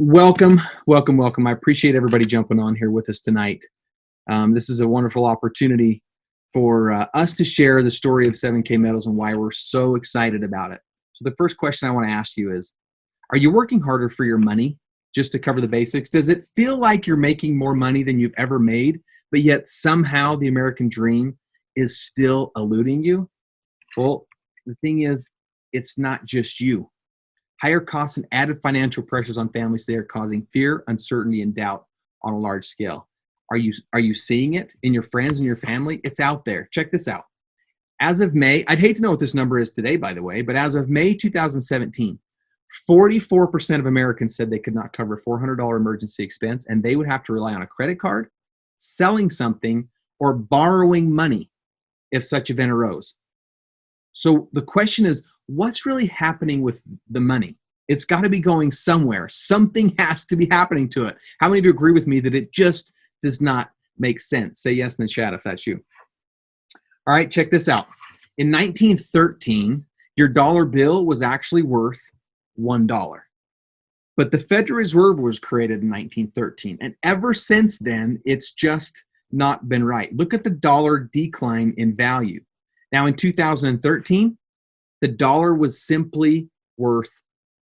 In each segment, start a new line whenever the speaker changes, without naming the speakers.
Welcome, welcome, welcome. I appreciate everybody jumping on here with us tonight. This is a wonderful opportunity for us to share the story of 7K Metals and why we're so excited about it. So the first question I want to ask you is, are you working harder for your money just to cover the basics? Does it feel like you're making more money than you've ever made, but yet somehow the American dream is still eluding you? Well, the thing is, it's not just you. Higher costs and added financial pressures on families today are causing fear, uncertainty, and doubt on a large scale. Are you seeing it in your friends and your family? It's out there. Check this out. As of May, I'd hate to know what this number is today, by the way, but as of May 2017, 44% of Americans said they could not cover a $400 emergency expense, and they would have to rely on a credit card, selling something, or borrowing money if such event arose. So the question is, what's really happening with the money? It's got to be going somewhere. Something has to be happening to it. How many of you agree with me that it just does not make sense? Say yes in the chat if that's you. All right, check this out. In 1913, your dollar bill was actually worth $1. But the Federal Reserve was created in 1913. And ever since then, it's just not been right. Look at the dollar decline in value. Now, in 2013, the dollar was simply worth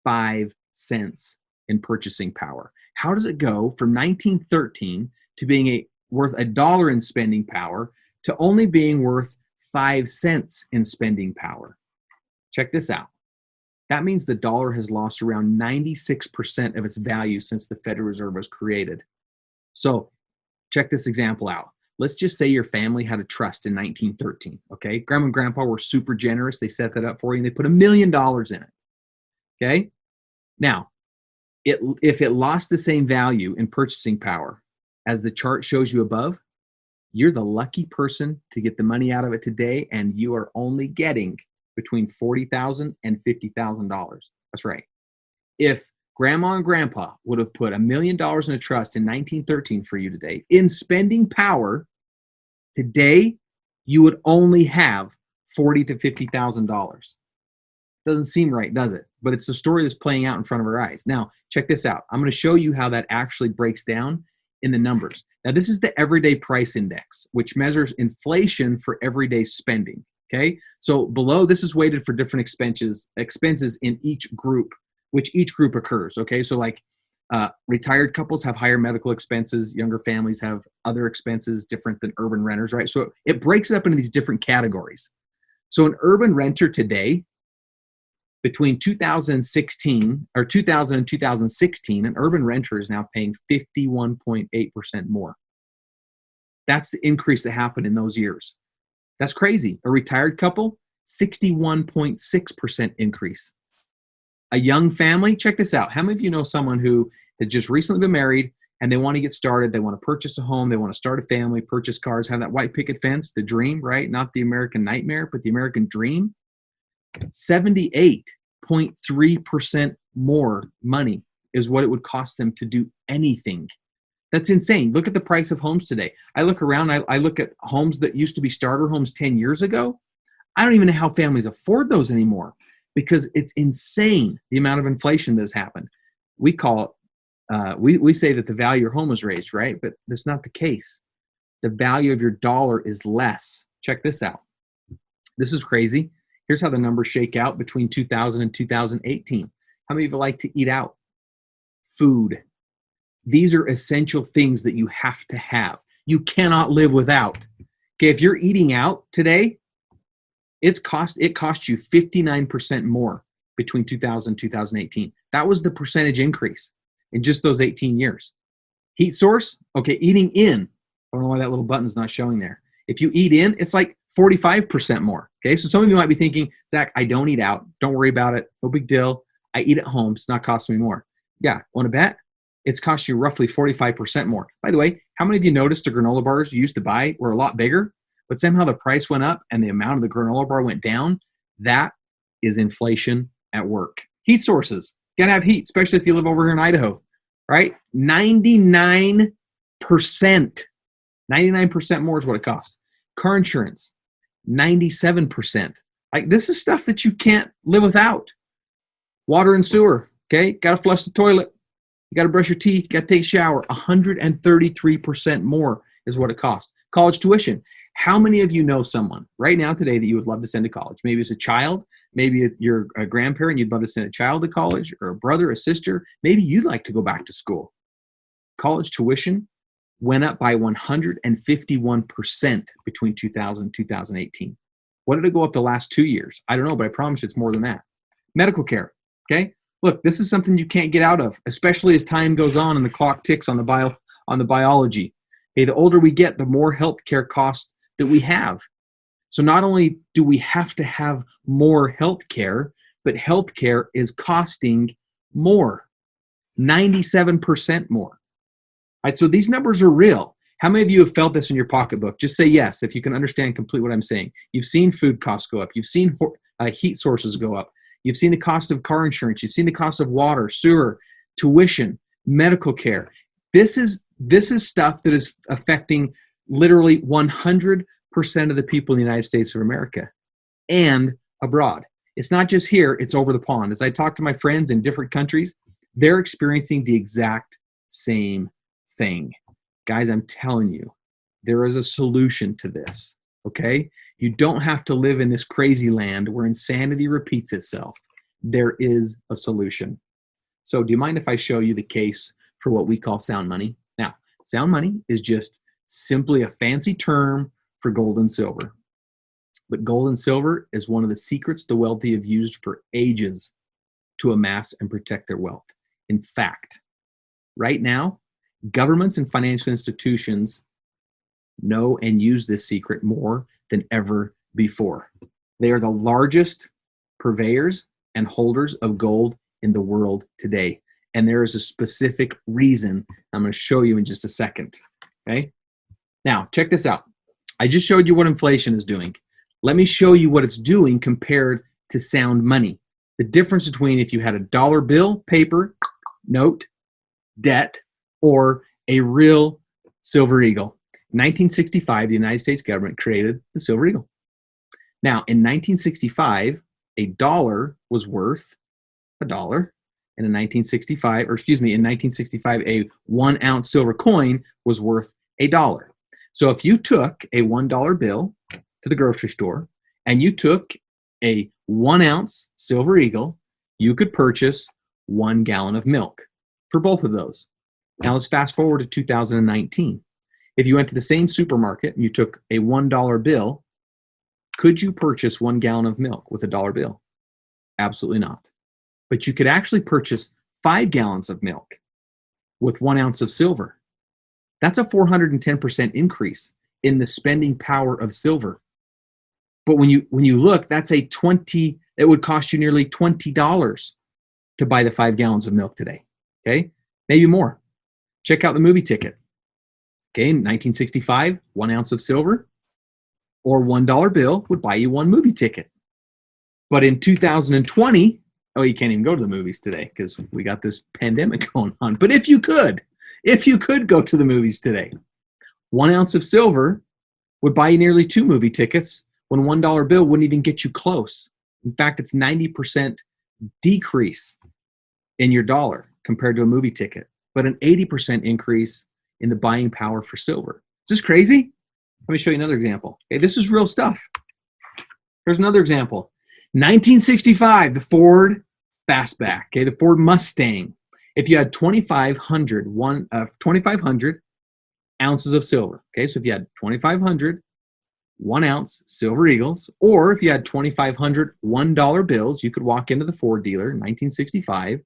5 cents in purchasing power. How does it go from 1913 to being worth $1 in spending power to only being worth 5 cents in spending power? Check this out. That means the dollar has lost around 96% of its value since the Federal Reserve was created. So check this example out. Let's just say your family had a trust in 1913, okay? Grandma and grandpa were super generous. They set that up for you, and they put $1 million in it, okay? Now, if it lost the same value in purchasing power as the chart shows you above, you're the lucky person to get the money out of it today, and you are only getting between $40,000 and $50,000. That's right. If Grandma and Grandpa would have put $1 million in a trust in 1913 for you today in spending power. Today, you would only have $40,000 to $50,000. Doesn't seem right, does it? But it's the story that's playing out in front of our eyes. Now, check this out. I'm going to show you how that actually breaks down in the numbers. Now, this is the Everyday Price Index, which measures inflation for everyday spending. Okay, so below this is weighted for different expenses in each group, which each group occurs. Okay, so like retired couples have higher medical expenses, younger families have other expenses different than urban renters, right? So it breaks it up into these different categories. So an urban renter today, between 2016 or 2000 and 2016, an urban renter is now paying 51.8% more. That's the increase that happened in those years. That's crazy. A retired couple, 61.6% increase. A young family, check this out. How many of you know someone who has just recently been married and they want to get started, they want to purchase a home, they want to start a family, purchase cars, have that white picket fence, the dream, right? Not the American nightmare, but the American dream. 78.3% more money is what it would cost them to do anything. That's insane. Look at the price of homes today. I look around, I look at homes that used to be starter homes 10 years ago. I don't even know how families afford those anymore because it's insane the amount of inflation that has happened. We call it, we say that the value of your home is raised, right? But that's not the case. The value of your dollar is less. Check this out. This is crazy. Here's how the numbers shake out between 2000 and 2018. How many of you like to eat out? Food. These are essential things that you have to have. You cannot live without. Okay, if you're eating out today, it cost you 59% more between 2000 and 2018. That was the percentage increase in just those 18 years. Heat source, okay, eating in. I don't know why that little button's not showing there. If you eat in, it's like 45% more. Okay, so some of you might be thinking, Zach, I don't eat out. Don't worry about it. No big deal. I eat at home. It's not costing me more. Yeah, want to bet? It's cost you roughly 45% more. By the way, how many of you noticed the granola bars you used to buy were a lot bigger, but somehow the price went up and the amount of the granola bar went down? That is inflation at work. Heat sources. Gotta have heat, especially if you live over here in Idaho, right? 99%. 99% more is what it costs. Car insurance, 97%. Like, this is stuff that you can't live without. Water and sewer, okay? Got to flush the toilet. You got to brush your teeth, you got to take a shower. 133% more is what it costs. College tuition. How many of you know someone right now today that you would love to send to college? Maybe it's a child, maybe you're a grandparent, you'd love to send a child to college, or a brother, a sister. Maybe you'd like to go back to school. College tuition went up by 151% between 2000 and 2018. What did it go up the last 2 years? I don't know, but I promise you it's more than that. Medical care, okay? Look, this is something you can't get out of, especially as time goes on and the clock ticks on the biology. Okay, the older we get, the more healthcare costs that we have. So not only do we have to have more healthcare, but healthcare is costing more, 97% more. Right, so these numbers are real. How many of you have felt this in your pocketbook? Just say yes if you can understand completely what I'm saying. You've seen food costs go up. You've seen heat sources go up. You've seen the cost of car insurance. You've seen the cost of water, sewer, tuition, medical care. This is stuff that is affecting literally 100% of the people in the United States of America and abroad. It's not just here, it's over the pond. As I talk to my friends in different countries, they're experiencing the exact same thing. Guys, I'm telling you, there is a solution to this, okay? You don't have to live in this crazy land where insanity repeats itself. There is a solution. So do you mind if I show you the case for what we call sound money? Now, sound money is just simply a fancy term for gold and silver. But gold and silver is one of the secrets the wealthy have used for ages to amass and protect their wealth. In fact, right now, governments and financial institutions know and use this secret more than ever before. They are the largest purveyors and holders of gold in the world today. And there is a specific reason I'm going to show you in just a second. Okay? Now, check this out. I just showed you what inflation is doing. Let me show you what it's doing compared to sound money. The difference between if you had a dollar bill, paper, note, debt, or a real silver eagle. In 1965, the United States government created the silver eagle. Now, in 1965, a dollar was worth $1. And in 1965, a 1 ounce silver coin was worth $1. So if you took a $1 bill to the grocery store and you took a 1 ounce silver eagle, you could purchase 1 gallon of milk for both of those. Now let's fast forward to 2019. If you went to the same supermarket and you took a $1 bill, could you purchase 1 gallon of milk with a dollar bill? Absolutely not. But you could actually purchase 5 gallons of milk with 1 ounce of silver. That's a 410% increase in the spending power of silver. But when you look, it would cost you nearly $20 to buy the 5 gallons of milk today. Okay? Maybe more. Check out the movie ticket. Okay, in 1965, 1 ounce of silver or $1 bill would buy you 1 movie ticket. But in 2020, you can't even go to the movies today because we got this pandemic going on. But if you could go to the movies today, 1 ounce of silver would buy you nearly 2 movie tickets when $1 bill wouldn't even get you close. In fact, it's 90% decrease in your dollar compared to a movie ticket, but an 80% increase in the buying power for silver. Is this crazy? Let me show you another example. Okay, this is real stuff. Here's another example. 1965, the Ford Fastback, okay, the Ford Mustang. If you had 2,500 ounces of silver, okay, so if you had 2,500 1 ounce silver eagles, or if you had 2,500 $1 bills, you could walk into the Ford dealer in 1965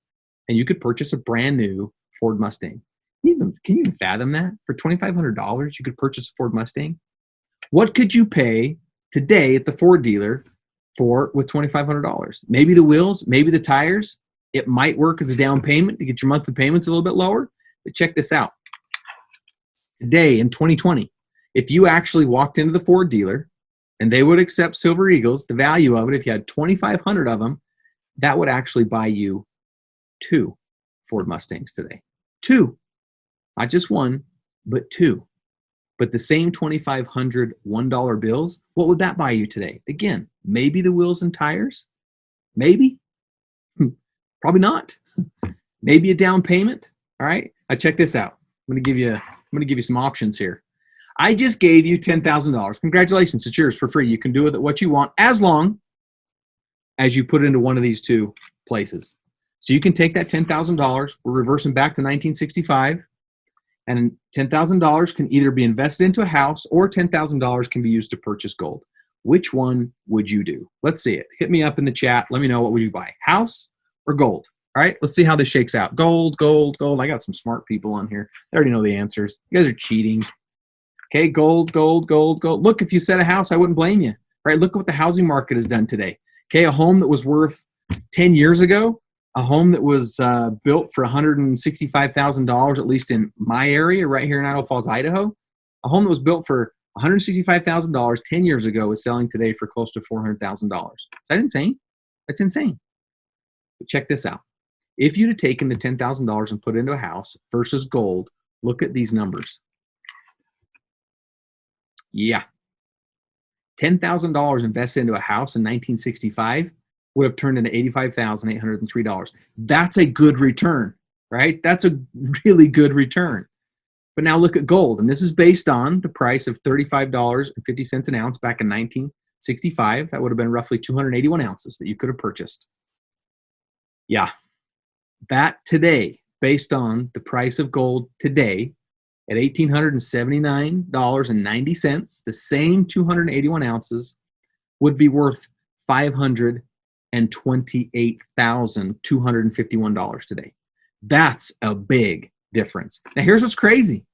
and you could purchase a brand new Ford Mustang. Can you even fathom that? For $2,500, you could purchase a Ford Mustang? What could you pay today at the Ford dealer with $2,500? Maybe the wheels, maybe the tires. It might work as a down payment to get your monthly payments a little bit lower. But check this out. Today in 2020, if you actually walked into the Ford dealer and they would accept Silver Eagles, the value of it, if you had 2,500 of them, that would actually buy you 2 Ford Mustangs today. 2. Not just 1, but 2. But the same 2,500 $1 bills, what would that buy you today? Again, maybe the wheels and tires. Maybe. Probably not. Maybe a down payment. All right. Now check this out. I'm going to give you some options here. I just gave you $10,000. Congratulations. It's yours for free. You can do with it what you want as long as you put it into one of these two places. So you can take that $10,000. We're reversing back to 1965. And $10,000 can either be invested into a house or $10,000 can be used to purchase gold. Which one would you do? Let's see it. Hit me up in the chat. Let me know, what would you buy? House or gold? All right, let's see how this shakes out. Gold, gold, gold. I got some smart people on here. They already know the answers. You guys are cheating. Okay, gold, gold, gold, gold. Look, if you said a house, I wouldn't blame you. Right? Look at what the housing market has done today. Okay, a home that was worth 10 years ago, a home that was built for $165,000, at least in my area, right here in Idaho Falls, Idaho. A home that was built for $165,000 10 years ago is selling today for close to $400,000. Is that insane? That's insane. But check this out. If you'd have taken the $10,000 and put it into a house versus gold, look at these numbers. Yeah. $10,000 invested into a house in 1965 would have turned into $85,803. That's a good return, right? That's a really good return. But now look at gold, and this is based on the price of $35.50 an ounce back in 1965. That would have been roughly 281 ounces that you could have purchased. Yeah, that today, based on the price of gold today, at $1,879.90, the same 281 ounces would be worth $528,251 today. That's a big difference. Now, here's what's crazy.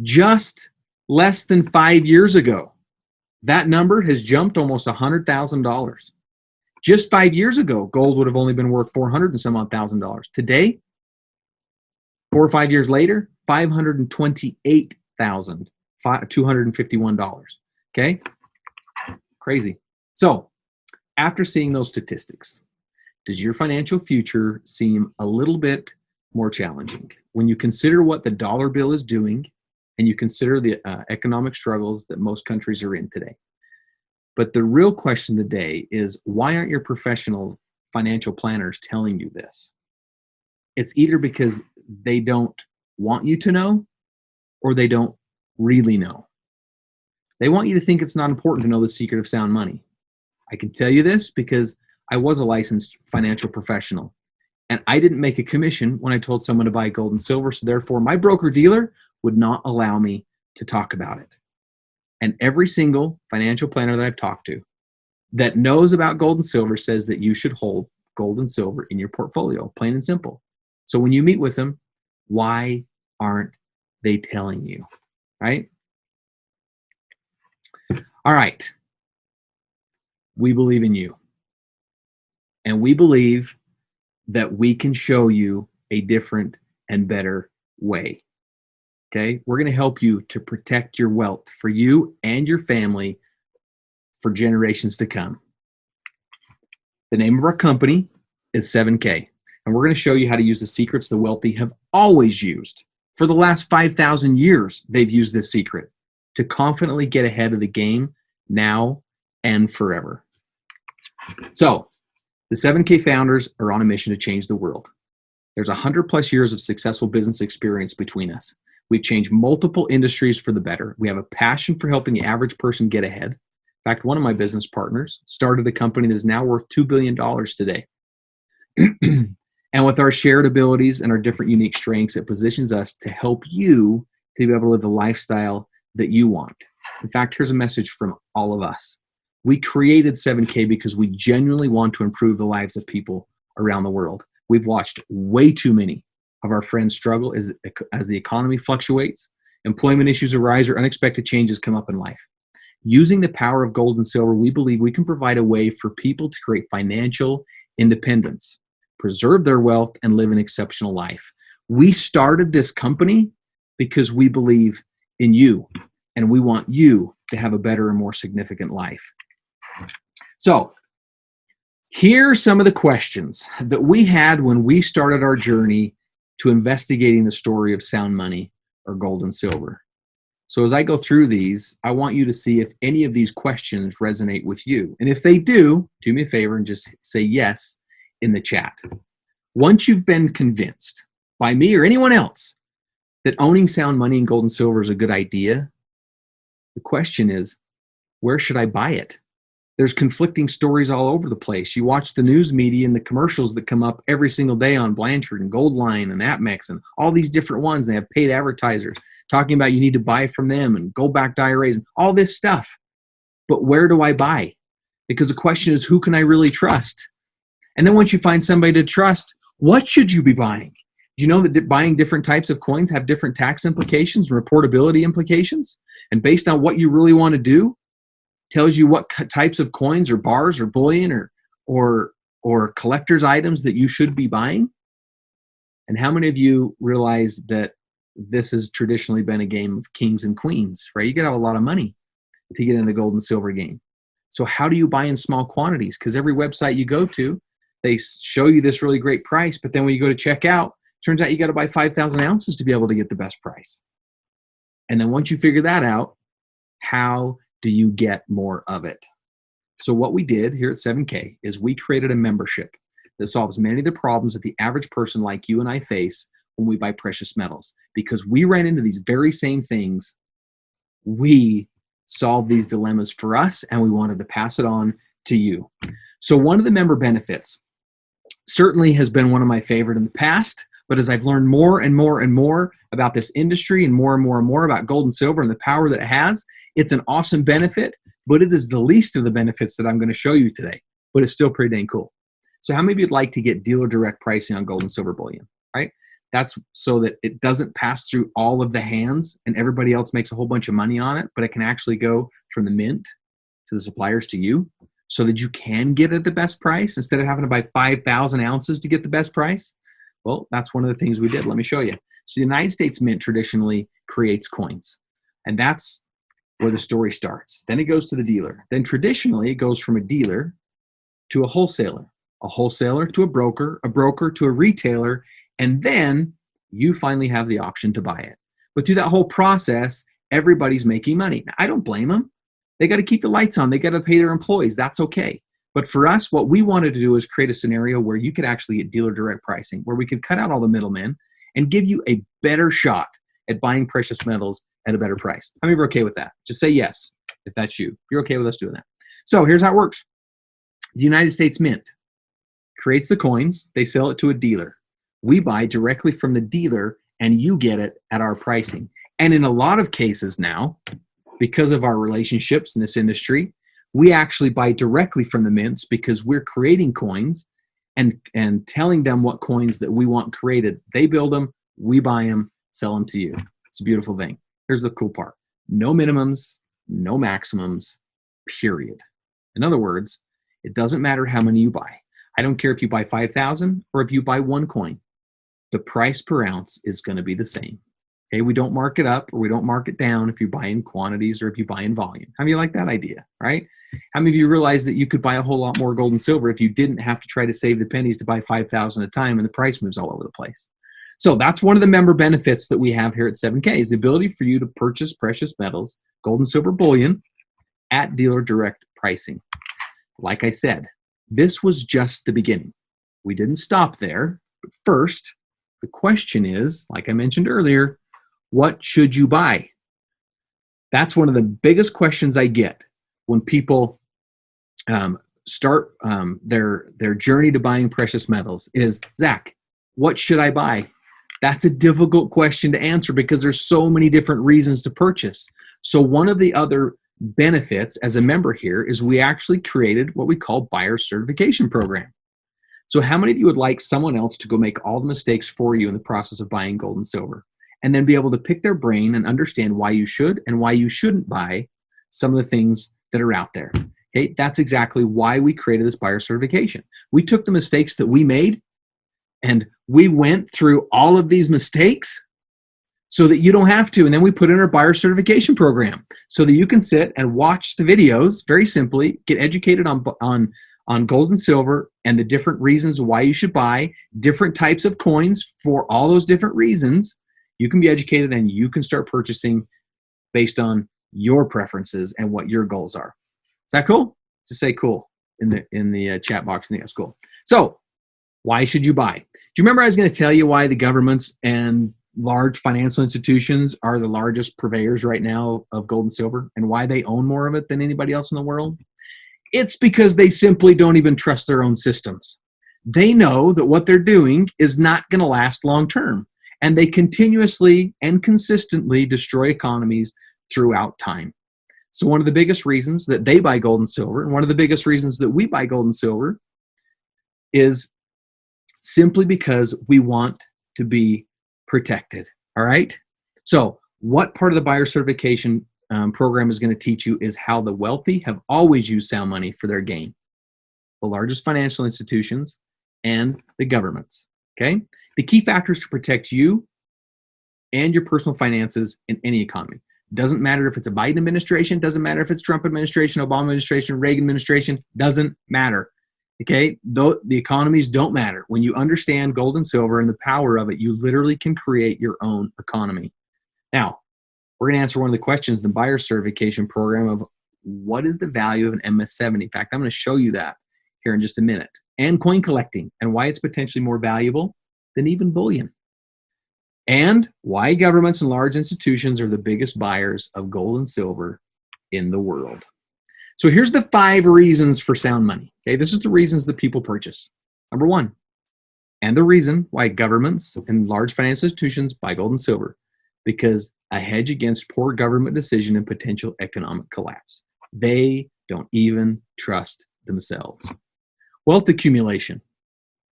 Just less than 5 years ago, that number has jumped almost $100,000. Just 5 years ago, gold would have only been worth $400 and some odd thousand. Today, 4 or 5 years later, $528,251. Okay? Crazy. So, after seeing those statistics, does your financial future seem a little bit more challenging? When you consider what the dollar bill is doing and you consider the economic struggles that most countries are in today. But the real question today is, why aren't your professional financial planners telling you this? It's either because they don't want you to know or they don't really know. They want you to think it's not important to know the secret of sound money. I can tell you this because I was a licensed financial professional and I didn't make a commission when I told someone to buy gold and silver. So therefore, my broker-dealer would not allow me to talk about it. And every single financial planner that I've talked to that knows about gold and silver says that you should hold gold and silver in your portfolio, plain and simple. So when you meet with them, why aren't they telling you, right? All right. We believe in you. And we believe that we can show you a different and better way. Okay? We're going to help you to protect your wealth for you and your family for generations to come. The name of our company is 7K. And we're going to show you how to use the secrets the wealthy have always used. For the last 5,000 years, they've used this secret to confidently get ahead of the game now and forever. So, the 7K founders are on a mission to change the world. There's 100 plus years of successful business experience between us. We've changed multiple industries for the better. We have a passion for helping the average person get ahead. In fact, one of my business partners started a company that is now worth $2 billion today. And with our shared abilities and our different unique strengths, it positions us to help you to be able to live the lifestyle that you want. In fact, here's a message from all of us. We created 7K because we genuinely want to improve the lives of people around the world. We've watched way too many of our friends struggle as the economy fluctuates, employment issues arise, or unexpected changes come up in life. Using the power of gold and silver, we believe we can provide a way for people to create financial independence, preserve their wealth, and live an exceptional life. We started this company because we believe in you, and we want you to have a better and more significant life. So, here are some of the questions that we had when we started our journey to investigating the story of sound money or gold and silver. So as I go through these, I want you to see if any of these questions resonate with you. And if they do me a favor and just say yes in the chat. Once you've been convinced by me or anyone else that owning sound money and gold and silver is a good idea. The question is, where should I buy it? There's conflicting stories all over the place. You watch the news media and the commercials that come up every single day on Blanchard and Goldline and APMEX and all these different ones. They have paid advertisers talking about you need to buy from them and gold-backed IRAs and all this stuff. But where do I buy? Because the question is, who can I really trust? And then once you find somebody to trust, what should you be buying? Do you know that buying different types of coins have different tax implications and reportability implications? And based on what you really want to do, tells you what types of coins or bars or bullion or collector's items that you should be buying. And how many of you realize that this has traditionally been a game of kings and queens, right? You got to have a lot of money to get in the gold and silver game. So how do you buy in small quantities? Because every website you go to, they show you this really great price, but then when you go to check out, turns out you got to buy 5,000 ounces to be able to get the best price. And then once you figure that out, how do you get more of it? So what we did here at 7K is we created a membership that solves many of the problems that the average person like you and I face when we buy precious metals. Because we ran into these very same things, we solved these dilemmas for us and we wanted to pass it on to you. So one of the member benefits certainly has been one of my favorite in the past, but as I've learned more and more and more about this industry and more about gold and silver and the power that it has, it's an awesome benefit, but it is the least of the benefits that I'm going to show you today, but it's still pretty dang cool. So how many of you would like to get dealer direct pricing on gold and silver bullion, right? That's so that it doesn't pass through all of the hands and everybody else makes a whole bunch of money on it, but it can actually go from the mint to the suppliers to you so that you can get it at the best price instead of having to buy 5,000 ounces to get the best price. Well, that's one of the things we did. Let me show you. So the United States Mint traditionally creates coins, and that's where the story starts. Then it goes to the dealer. Then traditionally it goes from a dealer to a wholesaler to a broker to a retailer, and then you finally have the option to buy it. But through that whole process, everybody's making money. Now, I don't blame them. They got to keep the lights on. They got to pay their employees. That's okay. But for us, what we wanted to do is create a scenario where you could actually get dealer direct pricing, where we could cut out all the middlemen and give you a better shot at buying precious metals at a better price. How many are okay with that? Just say yes if that's you. You're okay with us doing that. So here's how it works. The United States Mint creates the coins. They sell it to a dealer. We buy directly from the dealer and you get it at our pricing. And in a lot of cases now, because of our relationships in this industry, we actually buy directly from the mints because we're creating coins and telling them what coins that we want created. They build them, we buy them, sell them to you. It's a beautiful thing. Here's the cool part. No minimums, no maximums, period. In other words, it doesn't matter how many you buy. I don't care if you buy 5,000 or if you buy one coin. The price per ounce is going to be the same. Okay, we don't mark it up or we don't mark it down if you buy in quantities or if you buy in volume. How many of you like that idea, right? How many of you realize that you could buy a whole lot more gold and silver if you didn't have to try to save the pennies to buy 5,000 at a time and the price moves all over the place? So that's one of the member benefits that we have here at 7K is the ability for you to purchase precious metals, gold and silver bullion at dealer direct pricing. Like I said, this was just the beginning. We didn't stop there. But first, the question is, like I mentioned earlier, what should you buy? That's one of the biggest questions I get when people start their journey to buying precious metals is, Zach, what should I buy? That's a difficult question to answer because there's so many different reasons to purchase. So one of the other benefits as a member here is we actually created what we call buyer certification program. So how many of you would like someone else to go make all the mistakes for you in the process of buying gold and silver and then be able to pick their brain and understand why you should and why you shouldn't buy some of the things that are out there? Okay, that's exactly why we created this buyer certification. We took the mistakes that we made and we went through all of these mistakes so that you don't have to. And then we put in our buyer certification program so that you can sit and watch the videos very simply, get educated on gold and silver and the different reasons why you should buy different types of coins for all those different reasons. You can be educated and you can start purchasing based on your preferences and what your goals are. Is that cool? Just say cool in the chat box. I think that's cool. So why should you buy? Do you remember I was going to tell you why the governments and large financial institutions are the largest purveyors right now of gold and silver and why they own more of it than anybody else in the world? It's because they simply don't even trust their own systems. They know that what they're doing is not going to last long term, and they continuously and consistently destroy economies throughout time. So one of the biggest reasons that they buy gold and silver, and one of the biggest reasons that we buy gold and silver, is simply because we want to be protected. All right? So what part of the buyer certification program is going to teach you is how the wealthy have always used sound money for their gain. The largest financial institutions and the governments. Okay? The key factors to protect you and your personal finances in any economy. Doesn't matter if it's a Biden administration, doesn't matter if it's Trump administration, Obama administration, Reagan administration, doesn't matter. Okay? Though the economies don't matter. When you understand gold and silver and the power of it, you literally can create your own economy. Now, we're going to answer one of the questions in the buyer certification program of what is the value of an MS-70? In fact, I'm going to show you that here in just a minute. And coin collecting and why it's potentially more valuable than even bullion. And why governments and large institutions are the biggest buyers of gold and silver in the world. So here's the 5 reasons for sound money. Okay, this is the reasons that people purchase. Number 1, and the reason why governments and large financial institutions buy gold and silver, because a hedge against poor government decision and potential economic collapse. They don't even trust themselves. Wealth accumulation,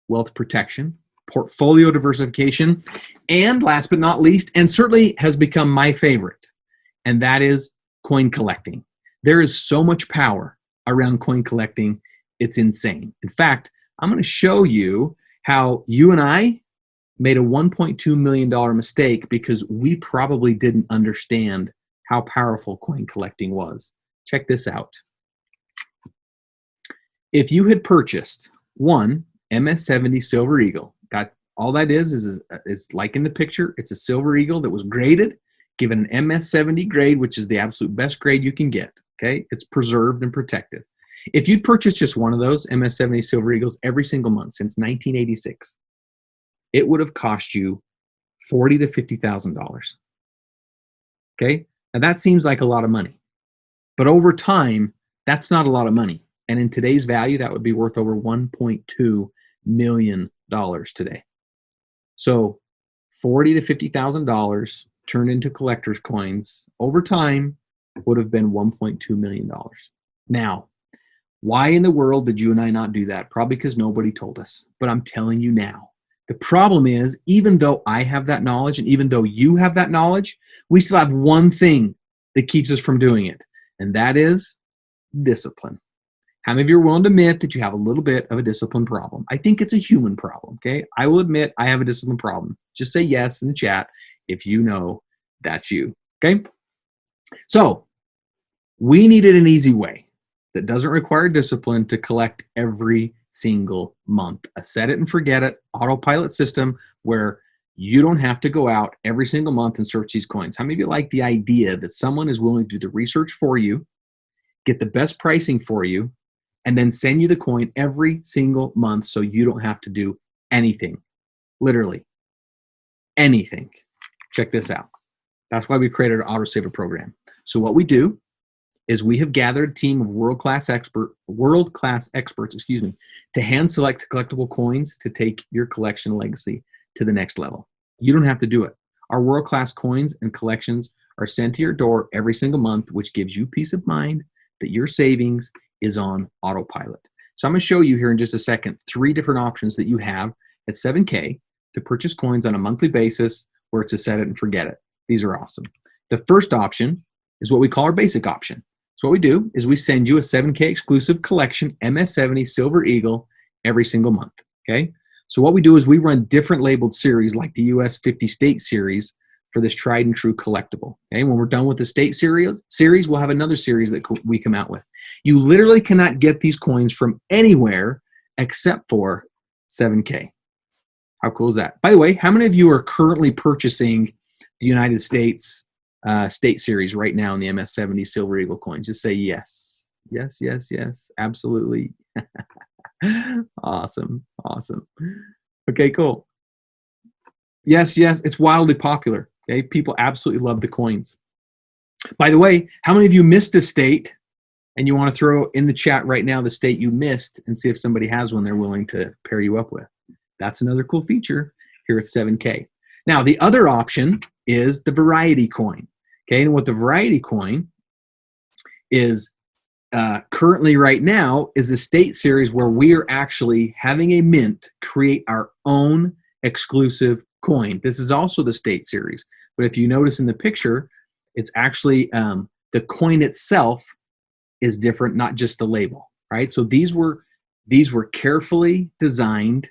wealth protection, portfolio diversification, and last but not least, and certainly has become my favorite, and that is coin collecting. There is so much power around coin collecting, it's insane. In fact, I'm going to show you how you and I made a $1.2 million mistake because we probably didn't understand how powerful coin collecting was. Check this out. If you had purchased one MS-70 Silver Eagle, all that is like in the picture, it's a Silver Eagle that was graded, given an MS-70 grade, which is the absolute best grade you can get. Okay, it's preserved and protected. If you'd purchased just one of those MS-70 Silver Eagles every single month since 1986, it would have cost you $40,000 to $50,000. Okay, now that seems like a lot of money, but over time, that's not a lot of money. And in today's value, that would be worth over $1.2 million today. So $40,000 to $50,000 turned into collector's coins over time would have been $1.2 million. Now, why in the world did you and I not do that? Probably because nobody told us, but I'm telling you now. The problem is, even though I have that knowledge and even though you have that knowledge, we still have one thing that keeps us from doing it, and that is discipline. How many of you are willing to admit that you have a little bit of a discipline problem? I think it's a human problem, okay? I will admit I have a discipline problem. Just say yes in the chat if you know that's you, okay? So we needed an easy way that doesn't require discipline to collect every single month. A set it and forget it autopilot system where you don't have to go out every single month and search these coins. How many of you like the idea that someone is willing to do the research for you, get the best pricing for you, and then send you the coin every single month so you don't have to do anything? Literally anything. Check this out. That's why we created our autosaver program. So what we do is we have gathered a team of world-class experts, to hand select collectible coins to take your collection legacy to the next level. You don't have to do it. Our world-class coins and collections are sent to your door every single month, which gives you peace of mind that your savings is on autopilot. So I'm going to show you here in just a second 3 different options that you have at 7K to purchase coins on a monthly basis where it's a set it and forget it. These are awesome. The first option is what we call our basic option. So what we do is we send you a 7K exclusive collection MS-70 Silver Eagle every single month, okay? So what we do is we run different labeled series like the US 50 State series for this tried and true collectible. Okay, when we're done with the state series, we'll have another series that we come out with. You literally cannot get these coins from anywhere except for 7K. How cool is that? By the way, how many of you are currently purchasing the United States state series right now in the MS-70 Silver Eagle coins? Just say yes. Yes, yes, yes. Absolutely. Awesome. Awesome. Okay, cool. Yes, yes, it's wildly popular. Okay, people absolutely love the coins. By the way, how many of you missed a state and you want to throw in the chat right now the state you missed and see if somebody has one they're willing to pair you up with? That's another cool feature here at 7K. Now, the other option is the variety coin. Okay, and what the variety coin is currently right now is the state series where we are actually having a mint create our own exclusive coin. This is also the state series, but if you notice in the picture, it's actually the coin itself is different, not just the label, right? So these were carefully designed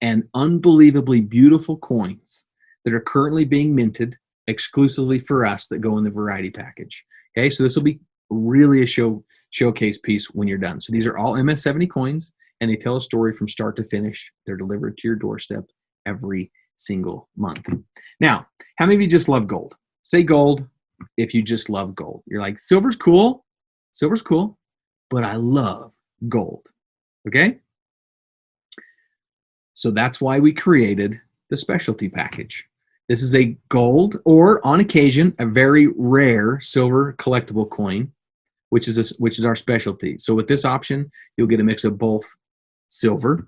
and unbelievably beautiful coins that are currently being minted exclusively for us that go in the variety package. Okay, so this will be really a showcase piece when you're done. So these are all MS-70 coins, and they tell a story from start to finish. They're delivered to your doorstep every single month. Now, how many of you just love gold? Say gold if you just love gold. You're like, silver's cool, but I love gold. Okay? So that's why we created the specialty package. This is a gold or, on occasion, a very rare silver collectible coin, which is our specialty. So with this option, you'll get a mix of both silver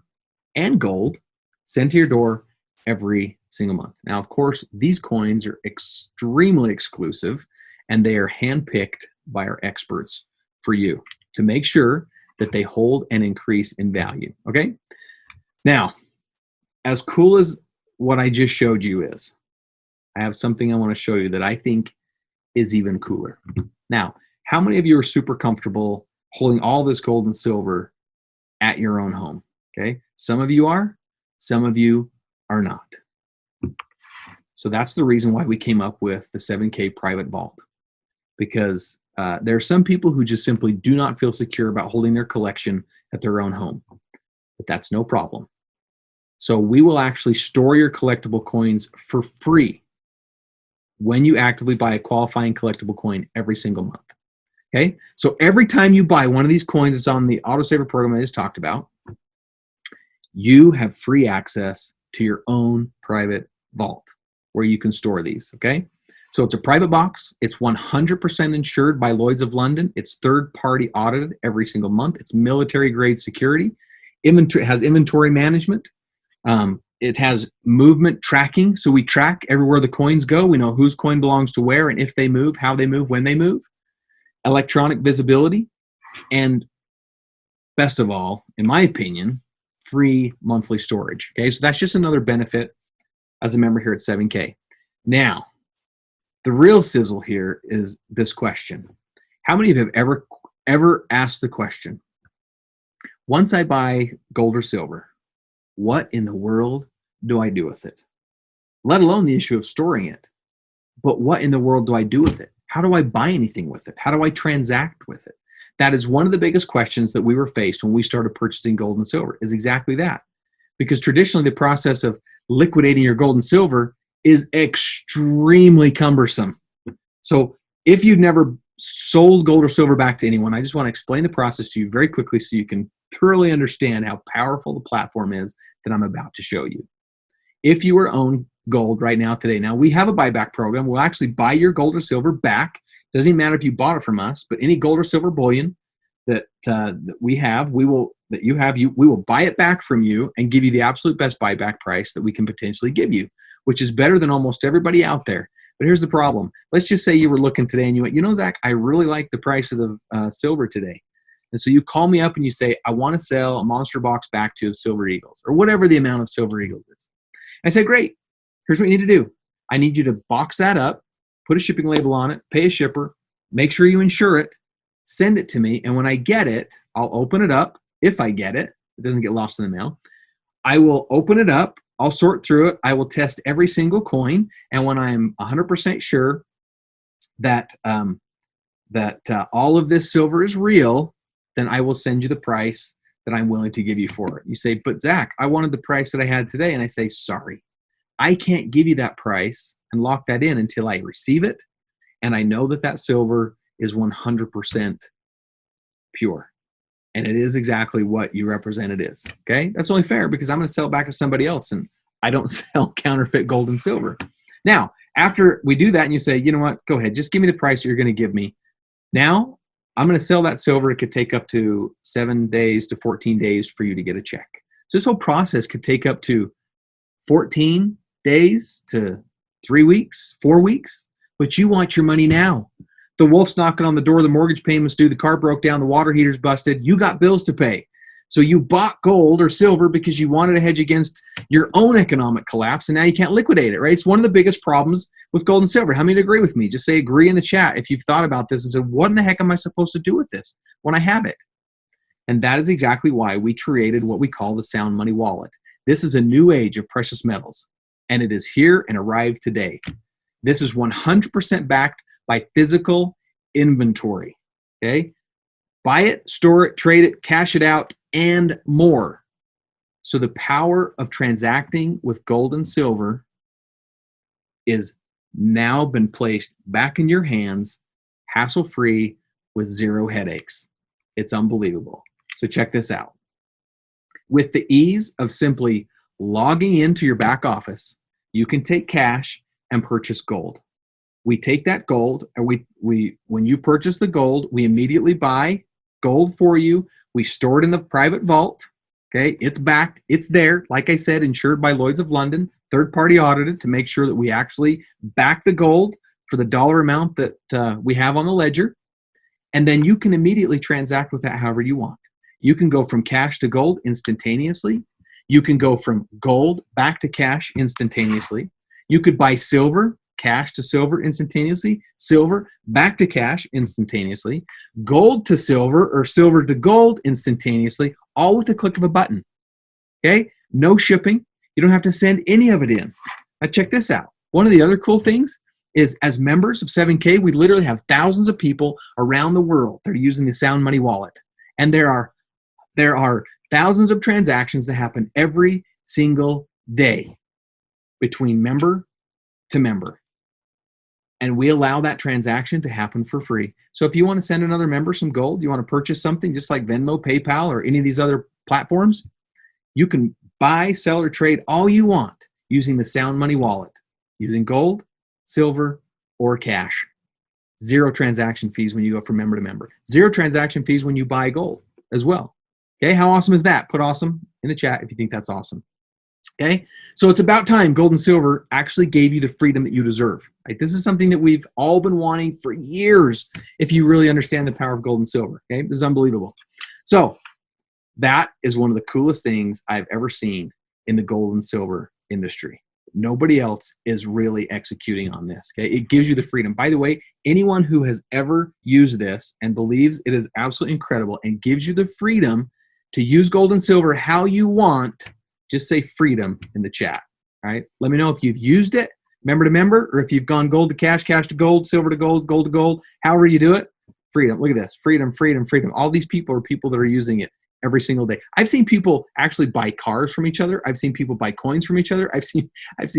and gold sent to your door every single month. Now, of course, these coins are extremely exclusive, and they are handpicked by our experts for you to make sure that they hold and increase in value. Okay? Now, as cool as what I just showed you is, I have something I want to show you that I think is even cooler. Now, how many of you are super comfortable holding all this gold and silver at your own home? Okay, some of you are, some of you are not. So that's the reason why we came up with the 7K private vault, because there are some people who just simply do not feel secure about holding their collection at their own home, but that's no problem. So we will actually store your collectible coins for free when you actively buy a qualifying collectible coin every single month. Okay, so every time you buy one of these coins that's on the autosaver program I just talked about, you have free access to your own private vault where you can store these. Okay, so it's a private box. It's 100% insured by Lloyd's of London. It's third-party audited every single month. It's military-grade security. It has inventory management. It has movement tracking, so we track everywhere the coins go. We know whose coin belongs to where and if they move, how they move, when they move. Electronic visibility, and best of all, in my opinion, free monthly storage. Okay, so that's just another benefit as a member here at 7K. Now, the real sizzle here is this question. How many of you have ever asked the question, once I buy gold or silver, what in the world do I do with it? Let alone the issue of storing it. But what in the world do I do with it? How do I buy anything with it? How do I transact with it? That is one of the biggest questions that we were faced when we started purchasing gold and silver, is exactly that. Because traditionally the process of liquidating your gold and silver is extremely cumbersome. So if you've never sold gold or silver back to anyone, I just want to explain the process to you very quickly so you can thoroughly understand how powerful the platform is that I'm about to show you. If you were own gold right now today, now we have a buyback program. We'll actually buy your gold or silver back. Doesn't even matter if you bought it from us, but any gold or silver bullion that we will buy it back from you and give you the absolute best buyback price that we can potentially give you, which is better than almost everybody out there. But here's the problem. Let's just say you were looking today and you went, Zach, I really like the price of the silver today. And so you call me up and you say, I want to sell a monster box back to you of Silver Eagles, or whatever the amount of Silver Eagles is. I say, great. Here's what you need to do. I need you to box that up, put a shipping label on it, pay a shipper, make sure you insure it, send it to me, and when I get it, I'll open it up. If I get it, it doesn't get lost in the mail. I will open it up. I'll sort through it. I will test every single coin, and when I'm 100% sure that all of this silver is real, then I will send you the price that I'm willing to give you for it. You say, but Zach, I wanted the price that I had today. And I say, sorry, I can't give you that price and lock that in until I receive it. And I know that that silver is 100% pure. And it is exactly what you represent it is. Okay. That's only fair because I'm going to sell it back to somebody else. And I don't sell counterfeit gold and silver. Now, after we do that and you say, you know what, go ahead, just give me the price you're going to give me. Now, I'm going to sell that silver. It could take up to 7 days to 14 days for you to get a check. So this whole process could take up to 14 days to 3 weeks, 4 weeks, but you want your money now. The wolf's knocking on the door, the mortgage payment's due, the car broke down, the water heater's busted, you got bills to pay. So you bought gold or silver because you wanted to hedge against your own economic collapse, and now you can't liquidate it, right? It's one of the biggest problems with gold and silver. How many agree with me? Just say agree in the chat if you've thought about this and said, what in the heck am I supposed to do with this when I have it? And that is exactly why we created what we call the Sound Money Wallet. This is a new age of precious metals, and it is here and arrived today. This is 100% backed by physical inventory, okay? Buy it, store it, trade it, cash it out, and more. So the power of transacting with gold and silver is now been placed back in your hands, hassle-free, with zero headaches. It's unbelievable. So check this out. With the ease of simply logging into your back office, you can take cash and purchase gold. We take that gold, and when you purchase the gold, we immediately buy gold for you. We store it in the private vault. Okay, it's backed, it's there. Like I said, insured by Lloyd's of London, third-party audited to make sure that we actually back the gold for the dollar amount that we have on the ledger. And then you can immediately transact with that however you want. You can go from cash to gold instantaneously. You can go from gold back to cash instantaneously. You could buy silver, cash to silver instantaneously, silver back to cash instantaneously, gold to silver or silver to gold instantaneously, all with a click of a button. Okay? No shipping. You don't have to send any of it in. Now check this out. One of the other cool things is as members of 7K, we literally have thousands of people around the world that are using the Sound Money Wallet. And there are thousands of transactions that happen every single day between member to member. And we allow that transaction to happen for free. So if you want to send another member some gold, you want to purchase something just like Venmo, PayPal, or any of these other platforms, you can buy, sell, or trade all you want using the Sound Money Wallet, using gold, silver, or cash. Zero transaction fees when you go from member to member. Zero transaction fees when you buy gold as well. Okay, how awesome is that? Put awesome in the chat if you think that's awesome. Okay, so it's about time gold and silver actually gave you the freedom that you deserve. Right? This is something that we've all been wanting for years if you really understand the power of gold and silver. Okay, this is unbelievable. So that is one of the coolest things I've ever seen in the gold and silver industry. Nobody else is really executing on this. Okay, it gives you the freedom. By the way, anyone who has ever used this and believes it is absolutely incredible and gives you the freedom to use gold and silver how you want, just say freedom in the chat. All right. Let me know if you've used it, member to member, or if you've gone gold to cash, cash to gold, silver to gold, gold to gold, however you do it. Freedom. Look at this. Freedom, freedom, freedom. All these people are people that are using it every single day. I've seen people actually buy cars from each other. I've seen people buy coins from each other. I've seen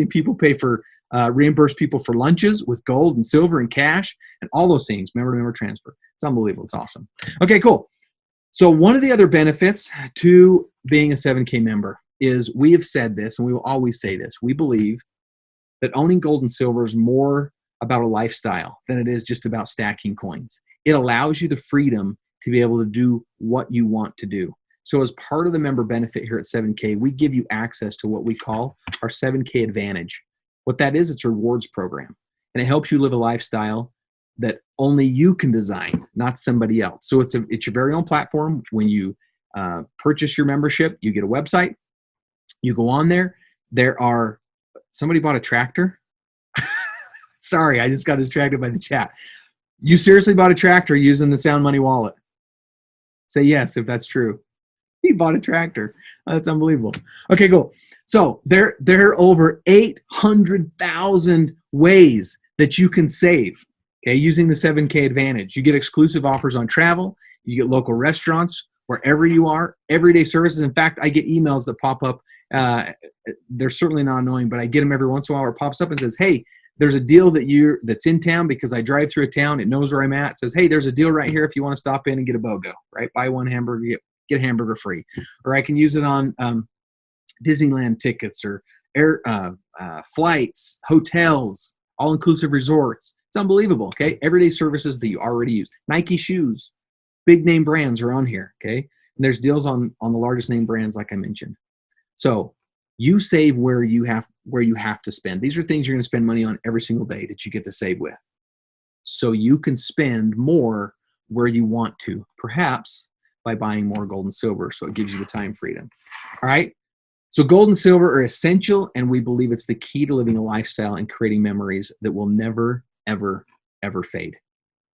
people pay for reimburse people for lunches with gold and silver and cash and all those things. Member to member transfer. It's unbelievable. It's awesome. Okay, cool. So one of the other benefits to being a 7K member is we have said this, and we will always say this. We believe that owning gold and silver is more about a lifestyle than it is just about stacking coins. It allows you the freedom to be able to do what you want to do. So as part of the member benefit here at 7K, we give you access to what we call our 7K Advantage. What that is, it's a rewards program, and it helps you live a lifestyle that only you can design, not somebody else. So it's your very own platform. When you purchase your membership, you get a website. You go on there. Somebody bought a tractor. Sorry, I just got distracted by the chat. You seriously bought a tractor using the Sound Money Wallet? Say yes if that's true. He bought a tractor. Oh, that's unbelievable. Okay, cool. So there are over 800,000 ways that you can save, okay, using the 7K Advantage. You get exclusive offers on travel. You get local restaurants wherever you are, everyday services. In fact, I get emails that pop up. They're certainly not annoying, but I get them every once in a while where it pops up and says, hey, there's a deal that's in town because I drive through a town. It knows where I'm at. It says, hey, there's a deal right here if you want to stop in and get a BOGO, right? Buy one hamburger, get a hamburger free. Or I can use it on Disneyland tickets or flights, hotels, all-inclusive resorts. It's unbelievable, okay? Everyday services that you already use. Nike shoes, big name brands are on here, okay? And there's deals on the largest name brands like I mentioned. So you save where you have to spend. These are things you're going to spend money on every single day that you get to save with. So you can spend more where you want to, perhaps by buying more gold and silver. So it gives you the time freedom. All right. So gold and silver are essential, and we believe it's the key to living a lifestyle and creating memories that will never, ever, ever fade.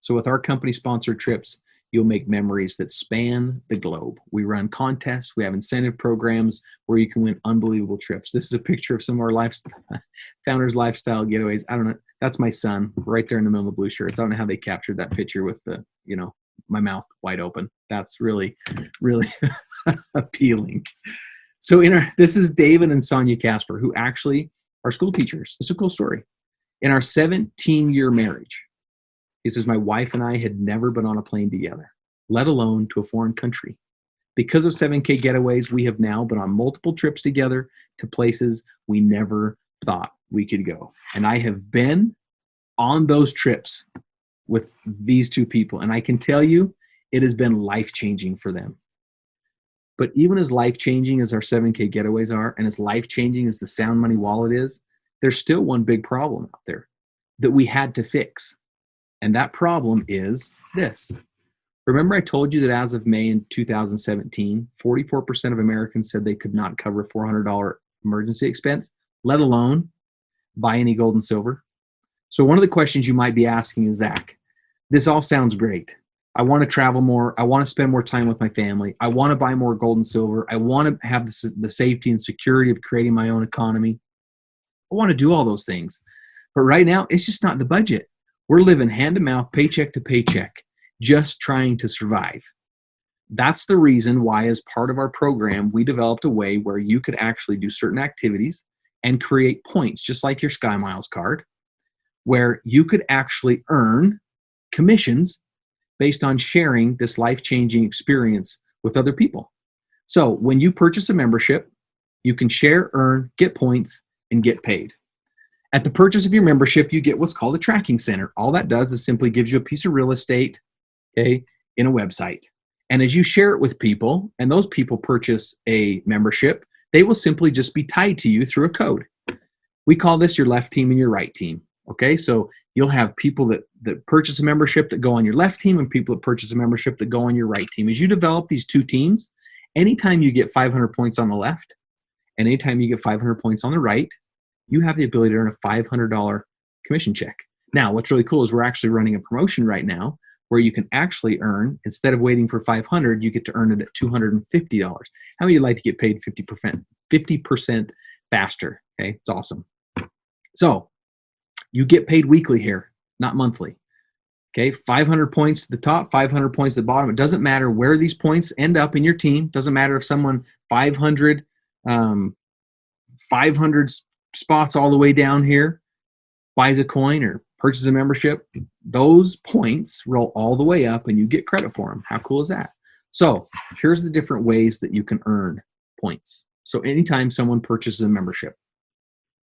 So with our company sponsored trips, you'll make memories that span the globe. We run contests. We have incentive programs where you can win unbelievable trips. This is a picture of some of our founders' lifestyle getaways. I don't know. That's my son right there in the middle of the blue shirts. I don't know how they captured that picture with the, my mouth wide open. That's really, really appealing. So this is David and Sonia Casper, who actually are school teachers. It's a cool story. In our 17-year marriage, he says, my wife and I had never been on a plane together, let alone to a foreign country. Because of 7K Getaways, we have now been on multiple trips together to places we never thought we could go. And I have been on those trips with these two people. And I can tell you, it has been life-changing for them. But even as life-changing as our 7K Getaways are, and as life-changing as the Sound Money wallet is, there's still one big problem out there that we had to fix. And that problem is this. Remember I told you that as of May in 2017, 44% of Americans said they could not cover a $400 emergency expense, let alone buy any gold and silver? So one of the questions you might be asking is, Zach, this all sounds great. I want to travel more. I want to spend more time with my family. I want to buy more gold and silver. I want to have the safety and security of creating my own economy. I want to do all those things. But right now, it's just not the budget. We're living hand to mouth, paycheck to paycheck, just trying to survive. That's the reason why, as part of our program, we developed a way where you could actually do certain activities and create points, just like your Sky Miles card, where you could actually earn commissions based on sharing this life-changing experience with other people. So when you purchase a membership, you can share, earn, get points, and get paid. At the purchase of your membership, you get what's called a tracking center. All that does is simply gives you a piece of real estate, okay, in a website. And as you share it with people, and those people purchase a membership, they will simply just be tied to you through a code. We call this your left team and your right team. Okay, so you'll have people that purchase a membership that go on your left team and people that purchase a membership that go on your right team. As you develop these two teams, anytime you get 500 points on the left and anytime you get 500 points on the right, you have the ability to earn a $500 commission check. Now, what's really cool is we're actually running a promotion right now where you can actually earn, instead of waiting for 500, you get to earn it at $250. How many of you like to get paid 50% faster? Okay, it's awesome. So you get paid weekly here, not monthly. Okay, 500 points at the top, 500 points at the bottom. It doesn't matter where these points end up in your team. Doesn't matter if someone 500 spots all the way down here buys a coin or purchases a membership. Those points roll all the way up and you get credit for them. How cool is that? So here's the different ways that you can earn points. So anytime someone purchases a membership,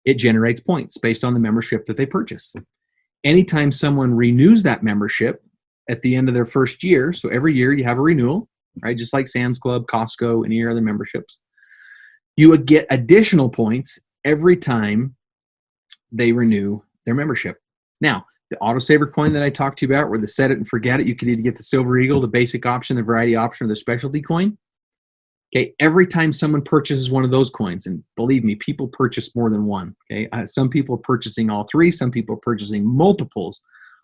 it generates points based on the membership that they purchase. Anytime someone renews that membership at the end of their first year, so every year you have a renewal, right? Just like Sam's Club, Costco, any other memberships, you would get additional points every time they renew their membership. Now, the autosaver coin that I talked to you about, where the set it and forget it, you could either get the Silver Eagle, the basic option, the variety option, or the specialty coin. Okay, every time someone purchases one of those coins, and believe me, people purchase more than one. Okay, some people are purchasing all three. Some people are purchasing multiples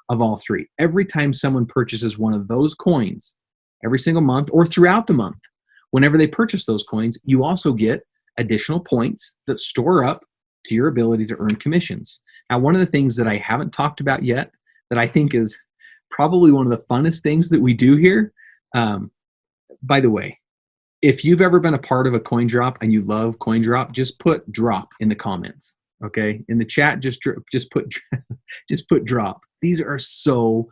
of all three. Every time someone purchases one of those coins, every single month or throughout the month, whenever they purchase those coins, you also get additional points that store up to your ability to earn commissions. Now, one of the things that I haven't talked about yet that I think is probably one of the funnest things that we do here, by the way, if you've ever been a part of a coin drop and you love coin drop, just put drop in the comments. Okay, in the chat, just put drop. These are so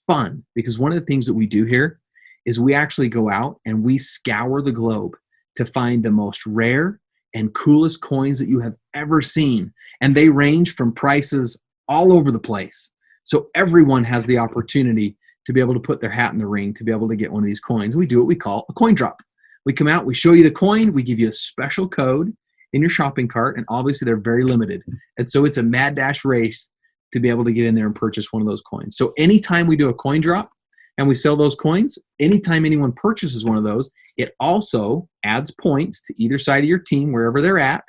fun because one of the things that we do here is we actually go out and we scour the globe to find the most rare and coolest coins that you have ever seen. And they range from prices all over the place. So everyone has the opportunity to be able to put their hat in the ring to be able to get one of these coins. We do what we call a coin drop. We come out, we show you the coin, we give you a special code in your shopping cart, and obviously they're very limited. And so it's a mad dash race to be able to get in there and purchase one of those coins. So anytime we do a coin drop and we sell those coins, anytime anyone purchases one of those, it also adds points to either side of your team, wherever they're at,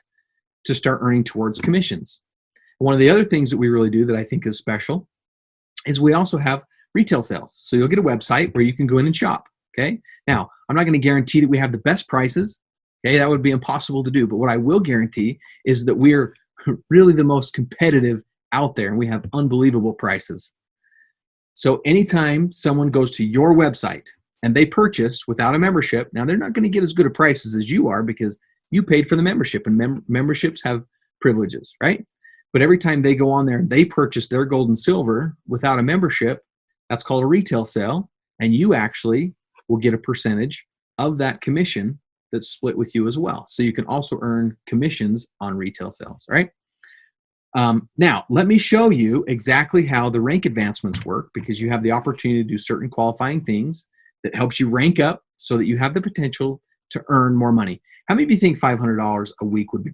to start earning towards commissions. One of the other things that we really do that I think is special is we also have retail sales. So you'll get a website where you can go in and shop. Okay. Now, I'm not going to guarantee that we have the best prices. Okay. That would be impossible to do. But what I will guarantee is that we're really the most competitive out there, and we have unbelievable prices. So anytime someone goes to your website and they purchase without a membership, now they're not going to get as good of prices as you are because you paid for the membership, and memberships have privileges, right? But every time they go on there and they purchase their gold and silver without a membership, that's called a retail sale, and you actually will get a percentage of that commission that's split with you as well. So you can also earn commissions on retail sales, right? Now, let me show you exactly how the rank advancements work, because you have the opportunity to do certain qualifying things that helps you rank up so that you have the potential to earn more money. How many of you think $500 a week would be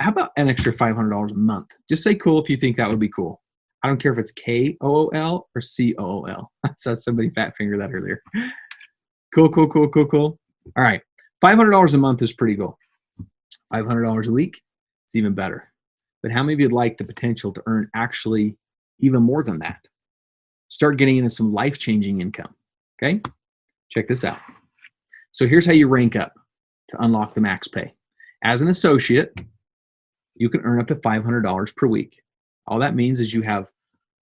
how about an extra $500 a month? Just say cool if you think that would be cool. I don't care if it's KOOL or COOL. I saw somebody fat finger that earlier. Cool. All right. $500 a month is pretty cool. $500 a week, it's even better. But how many of you would like the potential to earn actually even more than that? Start getting into some life-changing income. Okay? Check this out. So here's how you rank up to unlock the max pay. As an associate, you can earn up to $500 per week. All that means is you have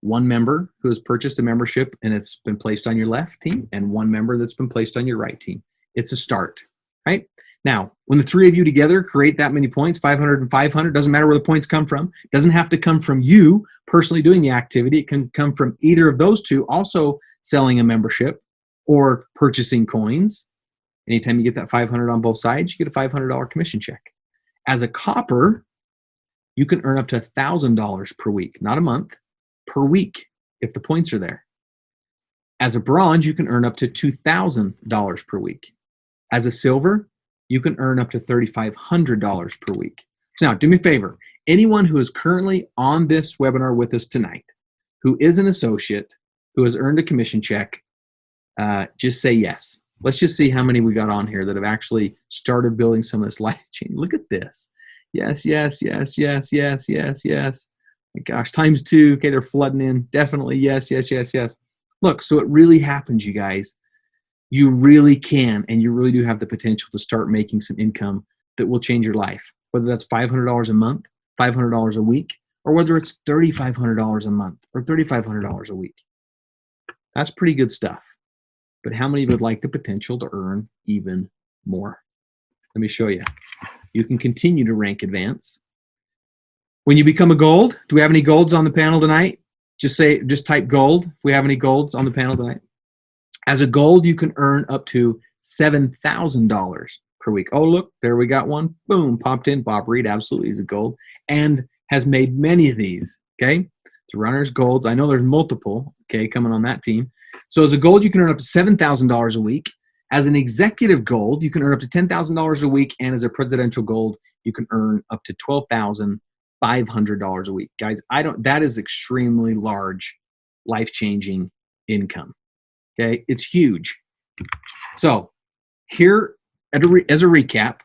one member who has purchased a membership and it's been placed on your left team, and one member that's been placed on your right team. It's a start, right? Now, when the three of you together create that many points, 500 and 500, doesn't matter where the points come from. It doesn't have to come from you personally doing the activity. It can come from either of those two also selling a membership or purchasing coins. Anytime you get that 500 on both sides, you get a $500 commission check. As a copper, you can earn up to $1,000 per week, not a month, per week if the points are there. As a bronze, you can earn up to $2,000 per week. As a silver, you can earn up to $3,500 per week. So now, do me a favor. Anyone who is currently on this webinar with us tonight, who is an associate, who has earned a commission check, just say yes. Let's just see how many we got on here that have actually started building some of this life change. Look at this. Yes. My gosh, times two. Okay, they're flooding in. Definitely yes. Look, so it really happens, you guys. You really can, and you really do have the potential to start making some income that will change your life, whether that's $500 a month, $500 a week, or whether it's $3,500 a month or $3,500 a week. That's pretty good stuff. But how many would like the potential to earn even more? Let me show you. You can continue to rank advance. When you become a gold, do we have any golds on the panel tonight? Just type gold if we have any golds on the panel tonight. As a gold, you can earn up to $7,000 per week. Oh, look, there we got one. Boom, popped in. Bob Reed absolutely is a gold and has made many of these, okay? The runners, golds. I know there's multiple, okay, coming on that team. So as a gold, you can earn up to $7,000 a week. As an executive gold, you can earn up to $10,000 a week. And as a presidential gold, you can earn up to $12,500 a week. Guys, that is extremely large, life-changing income. Okay, it's huge. So here, as a recap,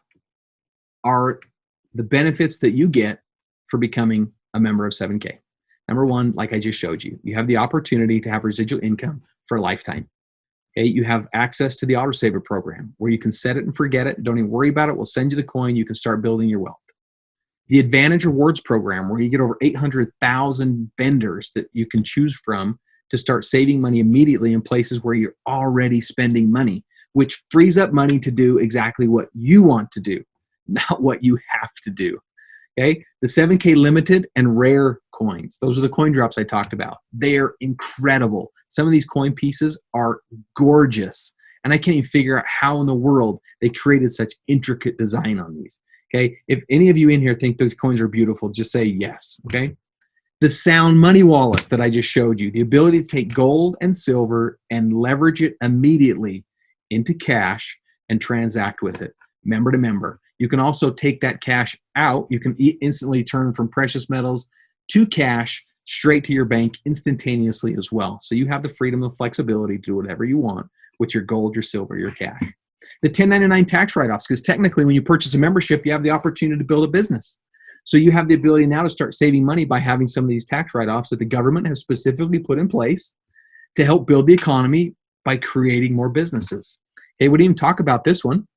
are the benefits that you get for becoming a member of 7K. Number one, like I just showed you, you have the opportunity to have residual income for a lifetime. Okay, you have access to the autosaver program where you can set it and forget it. Don't even worry about it. We'll send you the coin. You can start building your wealth. The Advantage Rewards program where you get over 800,000 vendors that you can choose from to start saving money immediately in places where you're already spending money, which frees up money to do exactly what you want to do, not what you have to do. Okay, the 7K limited and rare coins. Those are the coin drops I talked about. They're incredible. Some of these coin pieces are gorgeous. And I can't even figure out how in the world they created such intricate design on these. Okay. If any of you in here think those coins are beautiful, just say yes. Okay. The Sound Money Wallet that I just showed you, the ability to take gold and silver and leverage it immediately into cash and transact with it, member to member. You can also take that cash out. You can instantly turn from precious metals to cash straight to your bank instantaneously as well. So you have the freedom and flexibility to do whatever you want with your gold, your silver, your cash. The 1099 tax write-offs, because technically when you purchase a membership, you have the opportunity to build a business. So you have the ability now to start saving money by having some of these tax write-offs that the government has specifically put in place to help build the economy by creating more businesses. Okay, we didn't even talk about this one,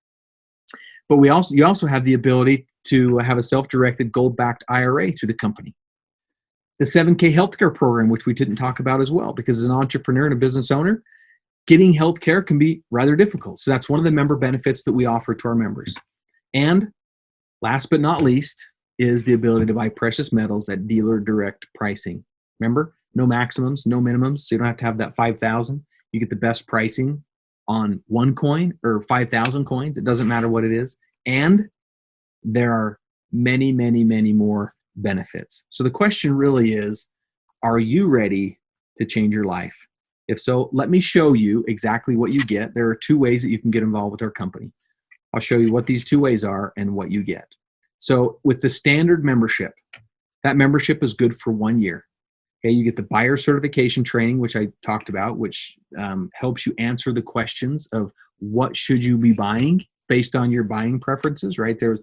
but you also have the ability to have a self-directed gold-backed IRA through the company. The 7K healthcare program, which we didn't talk about as well, because as an entrepreneur and a business owner, getting healthcare can be rather difficult. So that's one of the member benefits that we offer to our members. And last but not least is the ability to buy precious metals at dealer direct pricing. Remember, no maximums, no minimums. So you don't have to have that 5,000. You get the best pricing on one coin or 5,000 coins. It doesn't matter what it is. And there are many, many, many more benefits. So the question really is, are you ready to change your life? If so, let me show you exactly what you get. There are 2 ways that you can get involved with our company. I'll show you what these 2 ways are and what you get. So with the standard membership, that membership is good for 1 year. Okay, you get the buyer certification training, which I talked about, which helps you answer the questions of what should you be buying based on your buying preferences, right? There's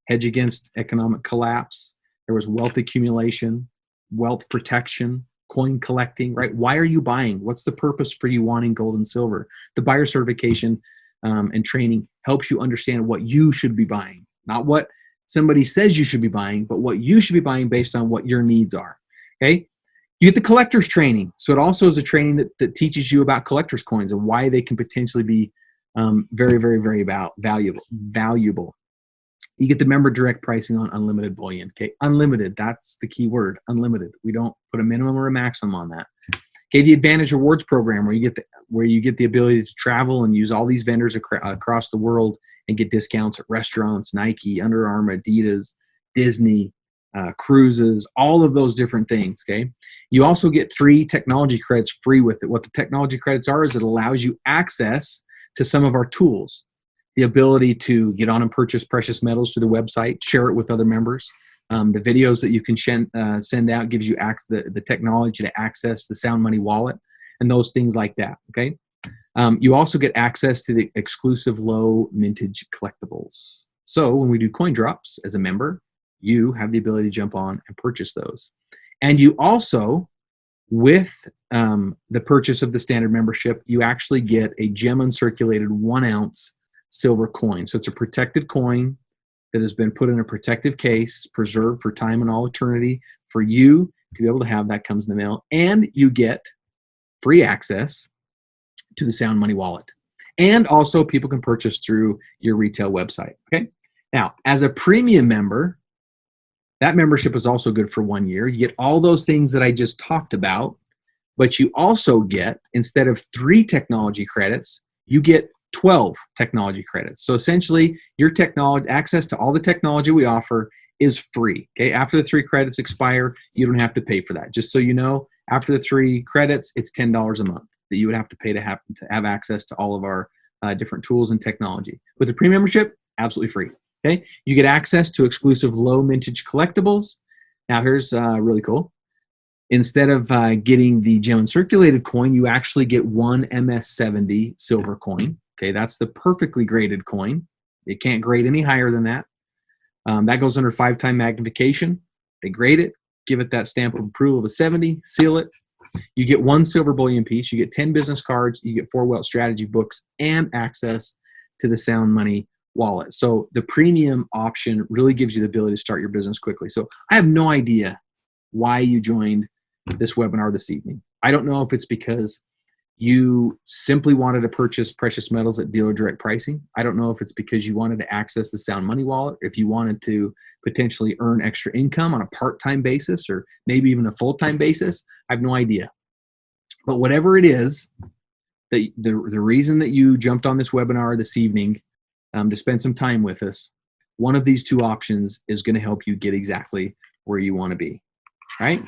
hedge against economic collapse. There was wealth accumulation, wealth protection, coin collecting, right? Why are you buying? What's the purpose for you wanting gold and silver? The buyer certification and training helps you understand what you should be buying, not what somebody says you should be buying, but what you should be buying based on what your needs are. Okay. You get the collector's training. So it also is a training that teaches you about collector's coins and why they can potentially be very, very, very valuable. You get the member direct pricing on unlimited bullion. Okay. Unlimited. That's the key word. Unlimited. We don't put a minimum or a maximum on that. Okay. The Advantage Rewards program where you get the ability to travel and use all these vendors across the world and get discounts at restaurants, Nike, Under Armour, Adidas, Disney, cruises, all of those different things, okay? You also get 3 technology credits free with it. What the technology credits are is it allows you access to some of our tools, the ability to get on and purchase precious metals through the website, share it with other members. The videos that you can send out gives you the technology to access the Sound Money wallet and those things like that, okay? You also get access to the exclusive low mintage collectibles. So when we do coin drops as a member, you have the ability to jump on and purchase those. And you also, with the purchase of the standard membership, you actually get a gem uncirculated 1 ounce silver coin. So it's a protected coin that has been put in a protective case, preserved for time and all eternity for you to be able to have. That comes in the mail. And you get free access to the Sound Money wallet. And also people can purchase through your retail website, okay? Now, as a premium member, that membership is also good for 1 year. You get all those things that I just talked about, but you also get, instead of 3 technology credits, you get 12 technology credits. So essentially, your technology access to all the technology we offer is free, okay? After the 3 credits expire, you don't have to pay for that. Just so you know, after the 3 credits, it's $10 a month that you would have to pay to have access to all of our different tools and technology. With the premium membership, absolutely free. Okay, you get access to exclusive low mintage collectibles. Now here's really cool. Instead of getting the gem uncirculated coin, you actually get 1 MS70 silver coin. Okay, that's the perfectly graded coin. It can't grade any higher than that. That goes under 5-time magnification. They grade it, give it that stamp of approval of a 70, seal it. You get 1 silver bullion piece. You get 10 business cards. You get 4 wealth strategy books and access to the Sound Money wallet. So the premium option really gives you the ability to start your business quickly. So I have no idea why you joined this webinar this evening. I don't know if it's because you simply wanted to purchase precious metals at dealer direct pricing. I don't know if it's because you wanted to access the Sound Money wallet, if you wanted to potentially earn extra income on a part-time basis or maybe even a full-time basis. I have no idea. But whatever it is, the reason that you jumped on this webinar this evening to spend some time with us, one of these two options is going to help you get exactly where you want to be, right?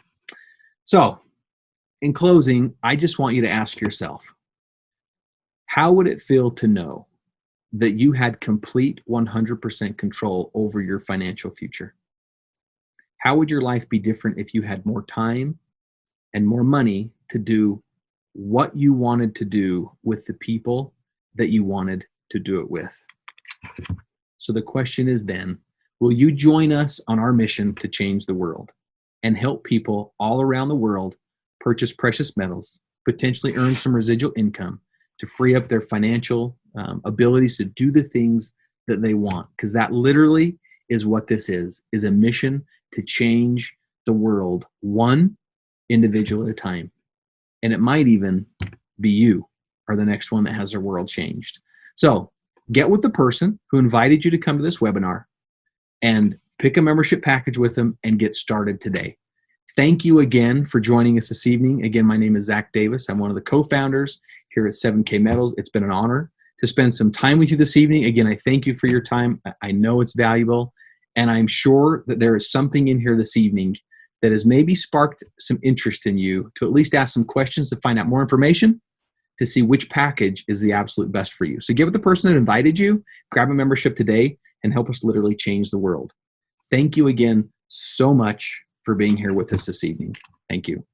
So in closing, I just want you to ask yourself, how would it feel to know that you had complete 100% control over your financial future? How would your life be different if you had more time and more money to do what you wanted to do with the people that you wanted to do it with? So the question is then, will you join us on our mission to change the world and help people all around the world purchase precious metals, potentially earn some residual income to free up their financial abilities to do the things that they want? Because that literally is what this is a mission to change the world one individual at a time. And it might even be you or the next one that has their world changed. So get with the person who invited you to come to this webinar and pick a membership package with them and get started today. Thank you again for joining us this evening. Again, my name is Zach Davis. I'm one of the co-founders here at 7K Metals. It's been an honor to spend some time with you this evening. Again, I thank you for your time. I know it's valuable, and I'm sure that there is something in here this evening that has maybe sparked some interest in you to at least ask some questions to find out more information, to see which package is the absolute best for you. So give it the person that invited you, grab a membership today, and help us literally change the world. Thank you again so much for being here with us this evening. Thank you.